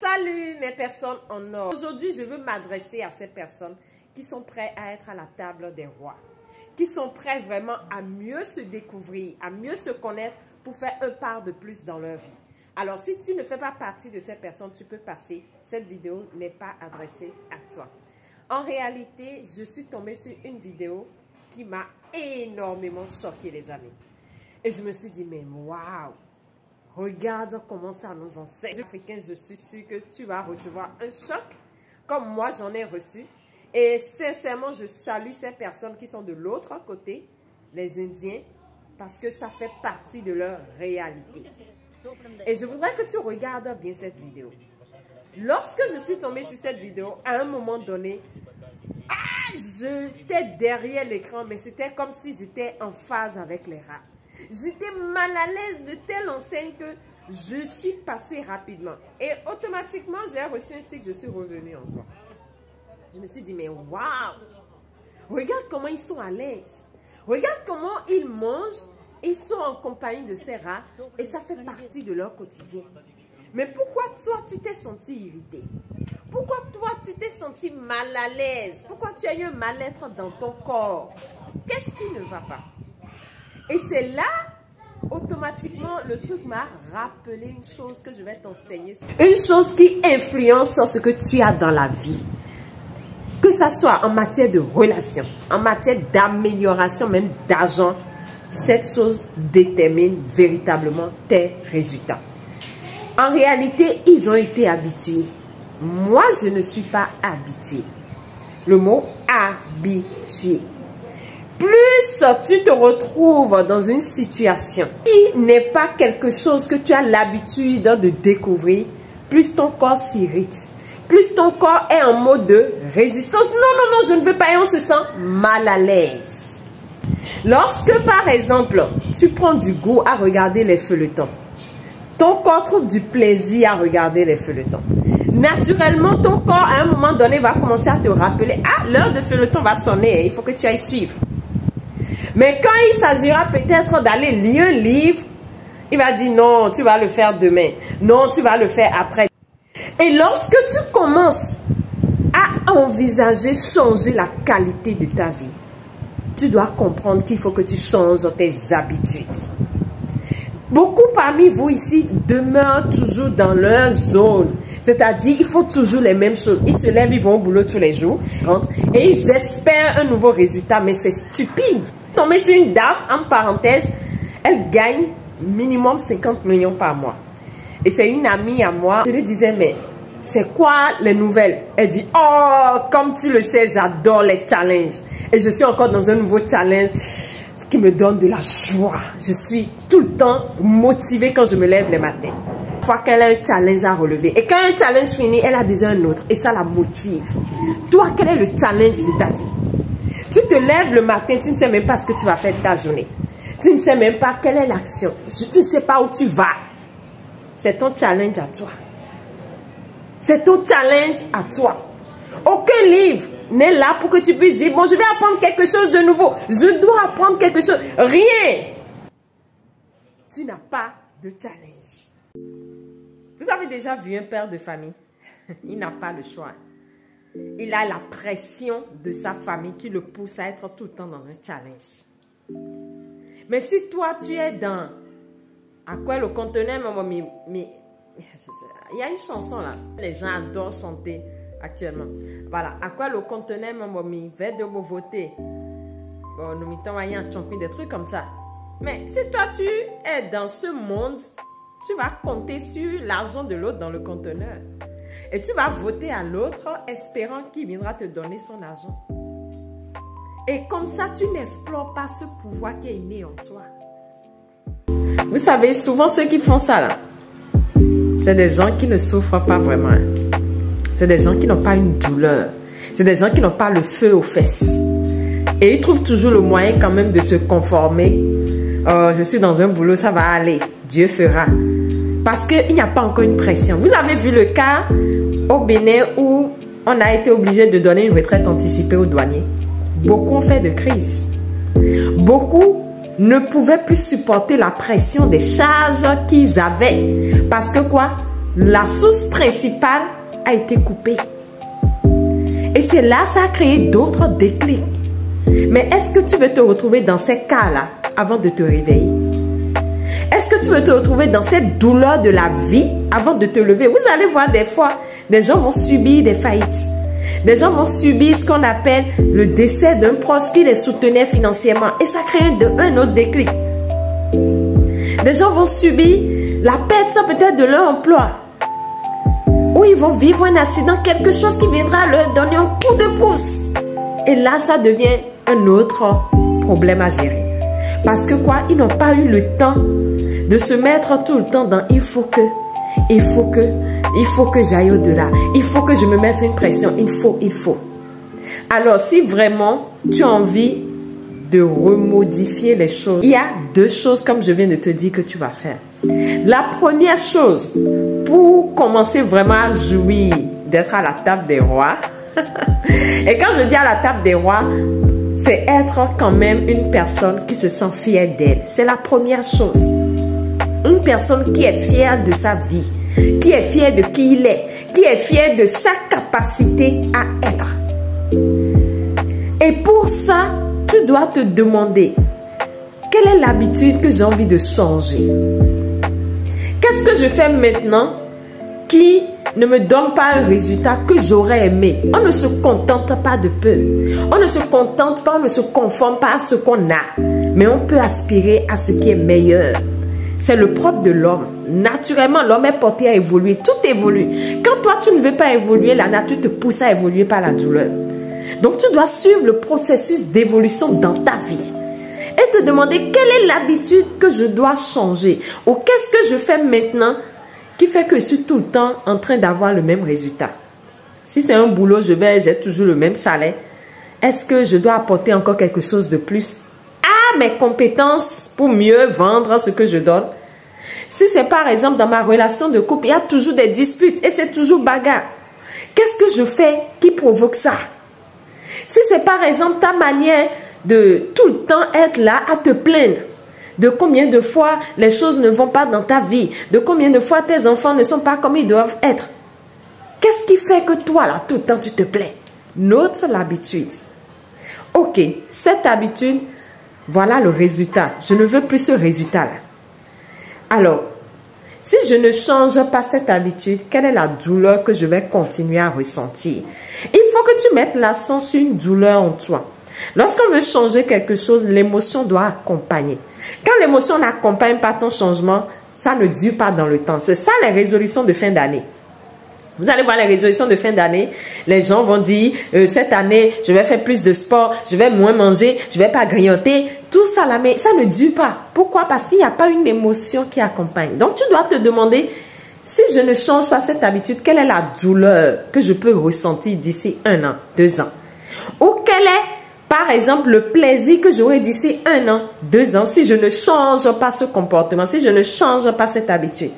Salut mes personnes en or. Aujourd'hui, je veux m'adresser à ces personnes qui sont prêtes à être à la table des rois, qui sont prêts vraiment à mieux se découvrir, à mieux se connaître pour faire un pas de plus dans leur vie. Alors, si tu ne fais pas partie de ces personnes, tu peux passer. Cette vidéo n'est pas adressée à toi. En réalité, je suis tombée sur une vidéo qui m'a énormément choquée, les amis. Et je me suis dit, mais waouh! Regarde comment ça nous enseigne. Africain, je suis sûre que tu vas recevoir un choc comme moi j'en ai reçu. Et sincèrement, je salue ces personnes qui sont de l'autre côté, les Indiens, parce que ça fait partie de leur réalité. Et je voudrais que tu regardes bien cette vidéo. Lorsque je suis tombée sur cette vidéo, à un moment donné, j'étais derrière l'écran, mais c'était comme si j'étais en phase avec les rats. J'étais mal à l'aise de telle enseigne que je suis passée rapidement. Et automatiquement, j'ai reçu un tic, je suis revenue encore. Je me suis dit, mais waouh! Regarde comment ils sont à l'aise. Regarde comment ils mangent. Ils sont en compagnie de ces rats et ça fait partie de leur quotidien. Mais pourquoi toi, tu t'es senti irrité? Pourquoi toi, tu t'es senti mal à l'aise? Pourquoi tu as eu un mal-être dans ton corps? Qu'est-ce qui ne va pas? Et c'est là, automatiquement, le truc m'a rappelé une chose que je vais t'enseigner. Une chose qui influence sur ce que tu as dans la vie. Que ça soit en matière de relations, en matière d'amélioration, même d'argent, cette chose détermine véritablement tes résultats. En réalité, ils ont été habitués. Moi, je ne suis pas habituée. Le mot habitué. Plus tu te retrouves dans une situation qui n'est pas quelque chose que tu as l'habitude de découvrir, plus ton corps s'irrite, plus ton corps est en mode de résistance. Non, non, non, je ne veux pas, et on se sent mal à l'aise. Lorsque, par exemple, tu prends du goût à regarder les feuilletons, ton corps trouve du plaisir à regarder les feuilletons. Naturellement, ton corps, à un moment donné, va commencer à te rappeler, ah, l'heure de feuilleton va sonner, il faut que tu ailles suivre. Mais quand il s'agira peut-être d'aller lire un livre, il va dire non, tu vas le faire demain. Non, tu vas le faire après. Et lorsque tu commences à envisager changer la qualité de ta vie, tu dois comprendre qu'il faut que tu changes tes habitudes. Beaucoup parmi vous ici demeurent toujours dans leur zone. C'est-à-dire, ils font toujours les mêmes choses. Ils se lèvent, ils vont au boulot tous les jours, rentrent, et ils espèrent un nouveau résultat. Mais c'est stupide. Tomber sur une dame, en parenthèse, elle gagne minimum 50 millions par mois. Et c'est une amie à moi. Je lui disais, mais c'est quoi les nouvelles? Elle dit, oh, comme tu le sais, j'adore les challenges. Et je suis encore dans un nouveau challenge qui me donne de la joie. Je suis tout le temps motivée quand je me lève le matin. Une fois qu'elle a un challenge à relever. Et quand un challenge finit, elle a déjà un autre. Et ça la motive. Toi, quel est le challenge de ta vie? Tu te lèves le matin, tu ne sais même pas ce que tu vas faire de ta journée. Tu ne sais même pas quelle est l'action. Tu ne sais pas où tu vas. C'est ton challenge à toi. C'est ton challenge à toi. Aucun livre n'est là pour que tu puisses dire, bon, je vais apprendre quelque chose de nouveau. Je dois apprendre quelque chose. Rien. Tu n'as pas de challenge. Vous avez déjà vu un père de famille? Il n'a pas le choix. Il a la pression de sa famille qui le pousse à être tout le temps dans un challenge. Mais si toi, tu es dans... À quoi le conteneur, mais il y a une chanson là. Les gens adorent chanter actuellement. Voilà. À quoi le conteneur, mais va de vous voter. Bon, nous mettons un champion, des trucs comme ça. Mais si toi, tu es dans ce monde, tu vas compter sur l'argent de l'autre dans le conteneur. Et tu vas voter à l'autre espérant qu'il viendra te donner son argent. Et comme ça, tu n'explores pas ce pouvoir qui est né en toi. Vous savez, souvent ceux qui font ça là, c'est des gens qui ne souffrent pas vraiment. C'est des gens qui n'ont pas une douleur. C'est des gens qui n'ont pas le feu aux fesses. Et ils trouvent toujours le moyen quand même de se conformer. Oh, je suis dans un boulot, ça va aller. Dieu fera. Parce qu'il n'y a pas encore une pression. Vous avez vu le cas au Bénin où on a été obligé de donner une retraite anticipée aux douaniers. Beaucoup ont fait de crise. Beaucoup ne pouvaient plus supporter la pression des charges qu'ils avaient. Parce que quoi? la source principale a été coupée. Et c'est là, ça a créé d'autres déclics. Mais est-ce que tu veux te retrouver dans ces cas-là avant de te réveiller? Est-ce que tu veux te retrouver dans cette douleur de la vie avant de te lever? Vous allez voir des fois, des gens vont subir des faillites. Des gens vont subir ce qu'on appelle le décès d'un proche qui les soutenait financièrement. Et ça crée un autre déclic. Des gens vont subir la perte peut-être de leur emploi. Ou ils vont vivre un accident, quelque chose qui viendra leur donner un coup de pouce. Et là, ça devient un autre problème à gérer. Parce que quoi? Ils n'ont pas eu le temps de se mettre tout le temps dans il faut que j'aille au-delà. Il faut que je me mette une pression. Il faut. Alors, si vraiment tu as envie de remodifier les choses, il y a deux choses, comme je viens de te dire, que tu vas faire. La première chose, pour commencer vraiment à jouir d'être à la table des rois, et quand je dis à la table des rois, c'est être quand même une personne qui se sent fière d'elle. C'est la première chose. Une personne qui est fière de sa vie, qui est fière de qui il est, qui est fière de sa capacité à être. Et pour ça, tu dois te demander, quelle est l'habitude que j'ai envie de changer? Qu'est-ce que je fais maintenant qui ne me donne pas le résultat que j'aurais aimé? On ne se contente pas de peu. On ne se contente pas, on ne se conforme pas à ce qu'on a. Mais on peut aspirer à ce qui est meilleur. C'est le propre de l'homme. Naturellement, l'homme est porté à évoluer. Tout évolue. Quand toi, tu ne veux pas évoluer, la nature te pousse à évoluer par la douleur. Donc, tu dois suivre le processus d'évolution dans ta vie. Et te demander quelle est l'habitude que je dois changer. Ou qu'est-ce que je fais maintenant qui fait que je suis tout le temps en train d'avoir le même résultat. Si c'est un boulot, j'ai toujours le même salaire. Est-ce que je dois apporter encore quelque chose de plus à mes compétences pour mieux vendre ce que je donne? Si c'est par exemple dans ma relation de couple, il y a toujours des disputes et c'est toujours bagarre. Qu'est-ce que je fais qui provoque ça? Si c'est par exemple ta manière de tout le temps être là à te plaindre, de combien de fois les choses ne vont pas dans ta vie, de combien de fois tes enfants ne sont pas comme ils doivent être. Qu'est-ce qui fait que toi, là, tout le temps, tu te plains? Note l'habitude. Ok, cette habitude, voilà le résultat. Je ne veux plus ce résultat-là. Alors, si je ne change pas cette habitude, quelle est la douleur que je vais continuer à ressentir? Il faut que tu mettes l'accent sur une douleur en toi. Lorsqu'on veut changer quelque chose, l'émotion doit accompagner. Quand l'émotion n'accompagne pas ton changement, ça ne dure pas dans le temps. C'est ça les résolutions de fin d'année. Vous allez voir les résolutions de fin d'année, les gens vont dire, cette année, je vais faire plus de sport, je vais moins manger, je ne vais pas grignoter. Tout ça là, mais ça ne dure pas. Pourquoi? Parce qu'il n'y a pas une émotion qui accompagne. Donc, tu dois te demander, si je ne change pas cette habitude, quelle est la douleur que je peux ressentir d'ici 1 an, 2 ans? Ou quel est, par exemple, le plaisir que j'aurai d'ici 1 an, 2 ans, si je ne change pas ce comportement, si je ne change pas cette habitude?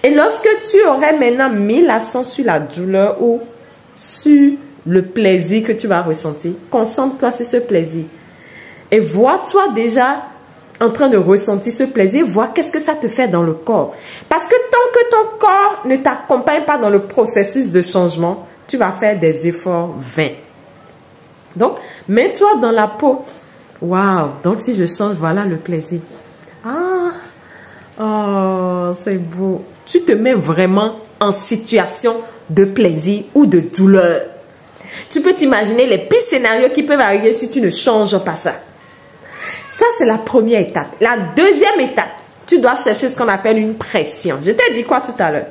Et lorsque tu aurais maintenant mis l'accent sur la douleur ou sur le plaisir que tu vas ressentir, concentre-toi sur ce plaisir. Et vois-toi déjà en train de ressentir ce plaisir, vois qu'est-ce que ça te fait dans le corps. Parce que tant que ton corps ne t'accompagne pas dans le processus de changement, tu vas faire des efforts vains. Donc, mets-toi dans la peau. Waouh! Donc, si je change, voilà le plaisir. Ah! Oh, c'est beau. Tu te mets vraiment en situation de plaisir ou de douleur. Tu peux t'imaginer les pires scénarios qui peuvent arriver si tu ne changes pas ça. Ça, c'est la première étape. La deuxième étape, tu dois chercher ce qu'on appelle une pression. Je t'ai dit quoi tout à l'heure?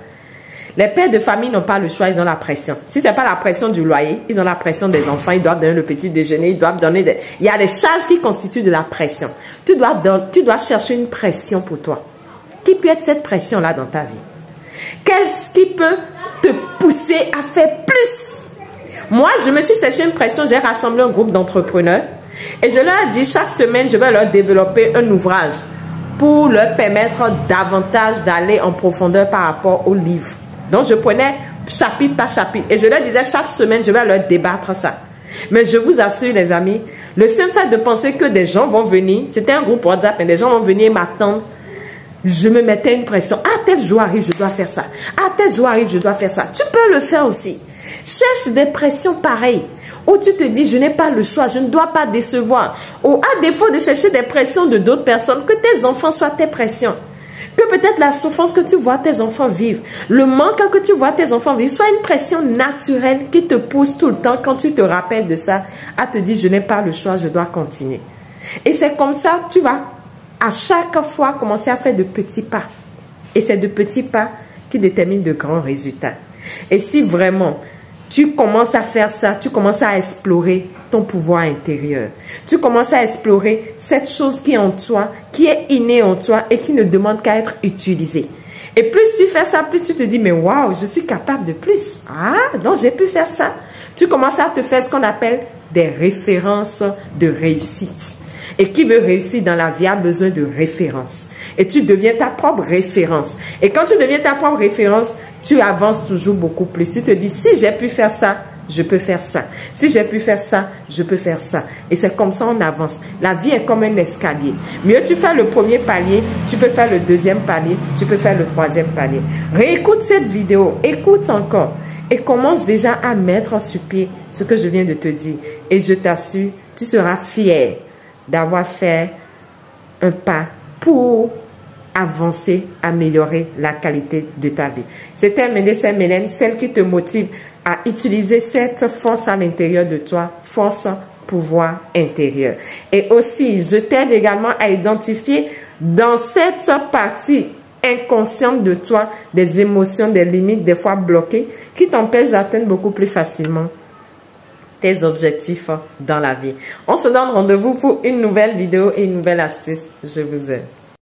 Les pères de famille n'ont pas le choix, ils ont la pression. Si ce n'est pas la pression du loyer, ils ont la pression des enfants, ils doivent donner le petit déjeuner, ils doivent donner des... Il y a des charges qui constituent de la pression. Tu dois chercher une pression pour toi. Qui peut être cette pression-là dans ta vie? Qu'est-ce qui peut te pousser à faire plus? Moi, je me suis cherché une pression, j'ai rassemblé un groupe d'entrepreneurs et je leur ai dit chaque semaine, je vais leur développer un ouvrage pour leur permettre davantage d'aller en profondeur par rapport au livre. Donc, je prenais chapitre par chapitre et je leur disais chaque semaine, je vais leur débattre ça. Mais je vous assure, les amis, le simple fait de penser que des gens vont venir, c'était un groupe WhatsApp, et des gens vont venir m'attendre je me mettais une pression. Ah, tel jour arrive, je dois faire ça. Ah, tel jour arrive, je dois faire ça. Tu peux le faire aussi. Cherche des pressions pareilles. Où tu te dis, je n'ai pas le choix, je ne dois pas décevoir. Ou à défaut de chercher des pressions de d'autres personnes, que tes enfants soient tes pressions. Que peut-être la souffrance que tu vois tes enfants vivre, le manque que tu vois tes enfants vivre, soit une pression naturelle qui te pousse tout le temps quand tu te rappelles de ça, à te dire, je n'ai pas le choix, je dois continuer. Et c'est comme ça, tu vas à chaque fois commencer à faire de petits pas. Et c'est de petits pas qui déterminent de grands résultats. Et si vraiment tu commences à faire ça, tu commences à explorer ton pouvoir intérieur. Tu commences à explorer cette chose qui est en toi, qui est innée en toi et qui ne demande qu'à être utilisée. Et plus tu fais ça, plus tu te dis, mais waouh, je suis capable de plus. Ah, donc j'ai pu faire ça. Tu commences à te faire ce qu'on appelle des références de réussite. Et qui veut réussir dans la vie a besoin de références. Et tu deviens ta propre référence. Et quand tu deviens ta propre référence, tu avances toujours beaucoup plus. Tu te dis, si j'ai pu faire ça, je peux faire ça. Si j'ai pu faire ça, je peux faire ça. Et c'est comme ça on avance. La vie est comme un escalier. Mieux tu fais le premier palier, tu peux faire le deuxième palier, tu peux faire le troisième palier. Réécoute cette vidéo, écoute encore. Et commence déjà à mettre sur pied ce que je viens de te dire. Et je t'assure, tu seras fier d'avoir fait un pas pour avancer, améliorer la qualité de ta vie. C'était Médecin Mélène, celle qui te motive à utiliser cette force à l'intérieur de toi, force, pouvoir intérieur. Et aussi, je t'aide également à identifier dans cette partie inconsciente de toi des émotions, des limites, des fois bloquées, qui t'empêchent d'atteindre beaucoup plus facilement tes objectifs dans la vie. On se donne rendez-vous pour une nouvelle vidéo et une nouvelle astuce. Je vous aime.